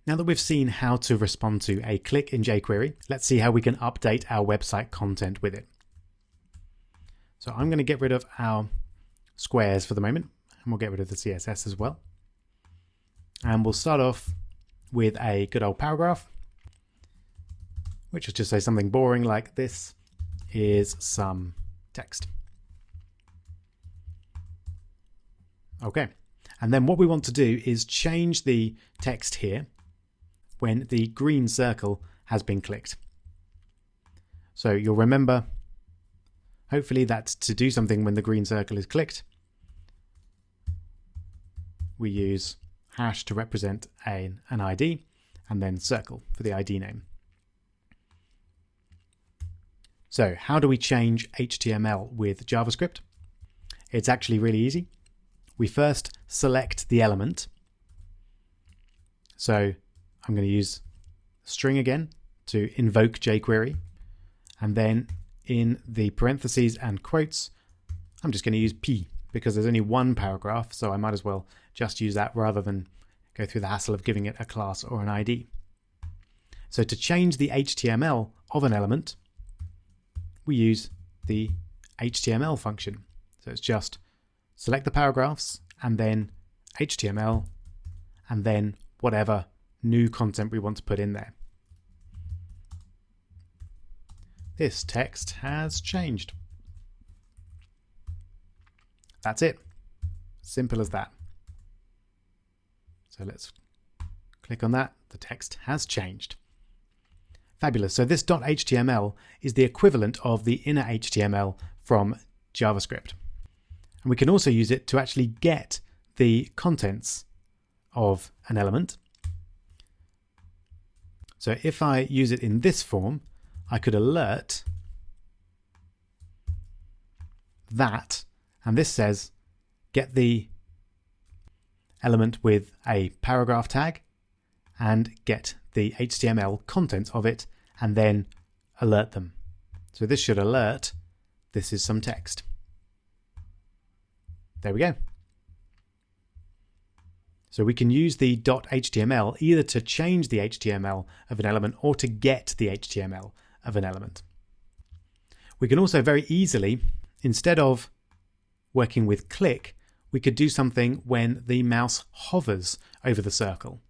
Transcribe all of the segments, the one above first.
Now that we've seen how to respond to a click in jQuery, let's see how we can update our website content with it. So I'm going to get rid of our squares for the moment, and we'll get rid of the CSS as well. And we'll start off with a good old paragraph, which is just say something boring like this is some text. Okay, and then what we want to do is change the text here when the green circle has been clicked. So you'll remember, hopefully, that to do something when the green circle is clicked, we use hash to represent an ID and then circle for the ID name. So how do we change HTML with JavaScript? It's actually really easy. We first select the element. So I'm going to use string again to invoke jQuery. And then in the parentheses and quotes, I'm just going to use P because there's only one paragraph. So I might as well just use that rather than go through the hassle of giving it a class or an ID. So to change the HTML of an element, we use the HTML function. So it's just select the paragraphs and then HTML and then whatever new content we want to put in there. This text has changed. That's it. Simple as that. So let's click on that. The text has changed. Fabulous. So this .html is the equivalent of the inner HTML from JavaScript. And we can also use it to actually get the contents of an element. So if I use it in this form, I could alert that, and this says get the element with a paragraph tag and get the HTML content of it and then alert them. So this should alert this is some text. There we go. So we can use the .html either to change the HTML of an element or to get the HTML of an element. We can also very easily, instead of working with click, we could do something when the mouse hovers over the circle.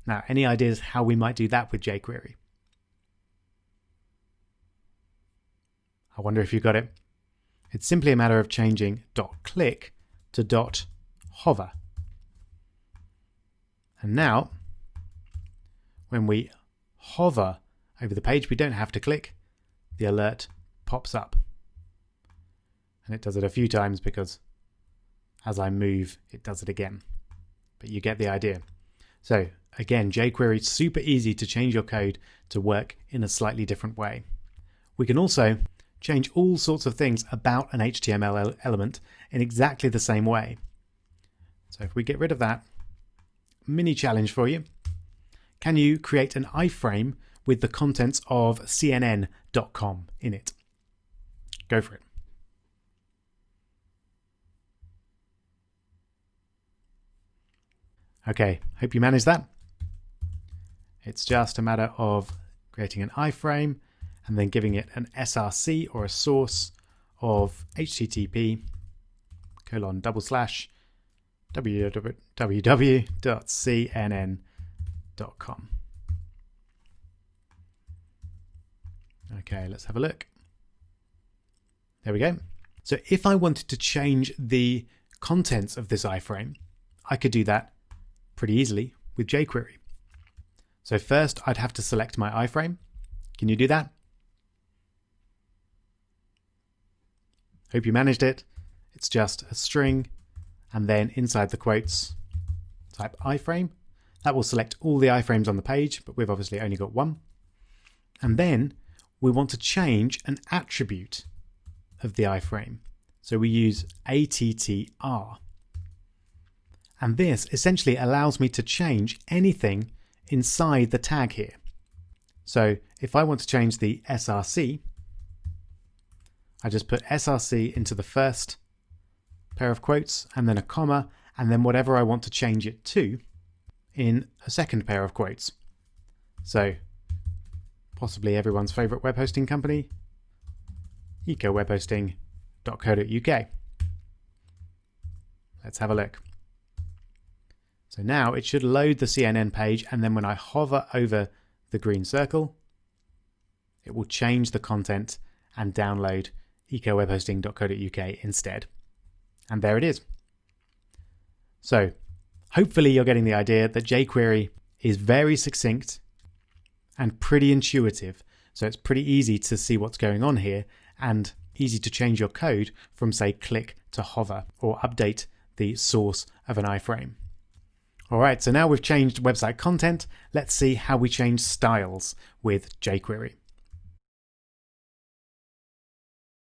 Now, any ideas how we might do that with jQuery? I wonder if you got it. It's simply a matter of changing .click to .hover. And now, when we hover over the page, we don't have to click. The alert pops up. And it does it a few times because as I move, it does it again. But you get the idea. So again, jQuery is super easy to change your code to work in a slightly different way. We can also change all sorts of things about an HTML element in exactly the same way. So if we get rid of that, mini challenge for you. Can you create an iframe with the contents of CNN.com in it? Go for it. Okay, hope you managed that. It's just a matter of creating an iframe and then giving it an src or a source of http://www.cnn.com. Okay, let's have a look. There we go. So if I wanted to change the contents of this iframe, I could do that pretty easily with jQuery. So first I'd have to select my iframe. Can you do that? Hope you managed it. It's just a string and then inside the quotes type iframe. That will select all the iframes on the page, but we've obviously only got one. And then we want to change an attribute of the iframe. So we use attr. And this essentially allows me to change anything inside the tag here. So if I want to change the src, I just put src into the first pair of quotes and then a comma and then whatever I want to change it to in a second pair of quotes. So possibly everyone's favorite web hosting company, ecowebhosting.co.uk. Let's have a look. So now it should load the CNN page, and then when I hover over the green circle, it will change the content and download ecowebhosting.co.uk instead. And there it is. So hopefully you're getting the idea that jQuery is very succinct and pretty intuitive. So it's pretty easy to see what's going on here and easy to change your code from, say, click to hover or update the source of an iframe. All right, so now we've changed website content. Let's see how we change styles with jQuery.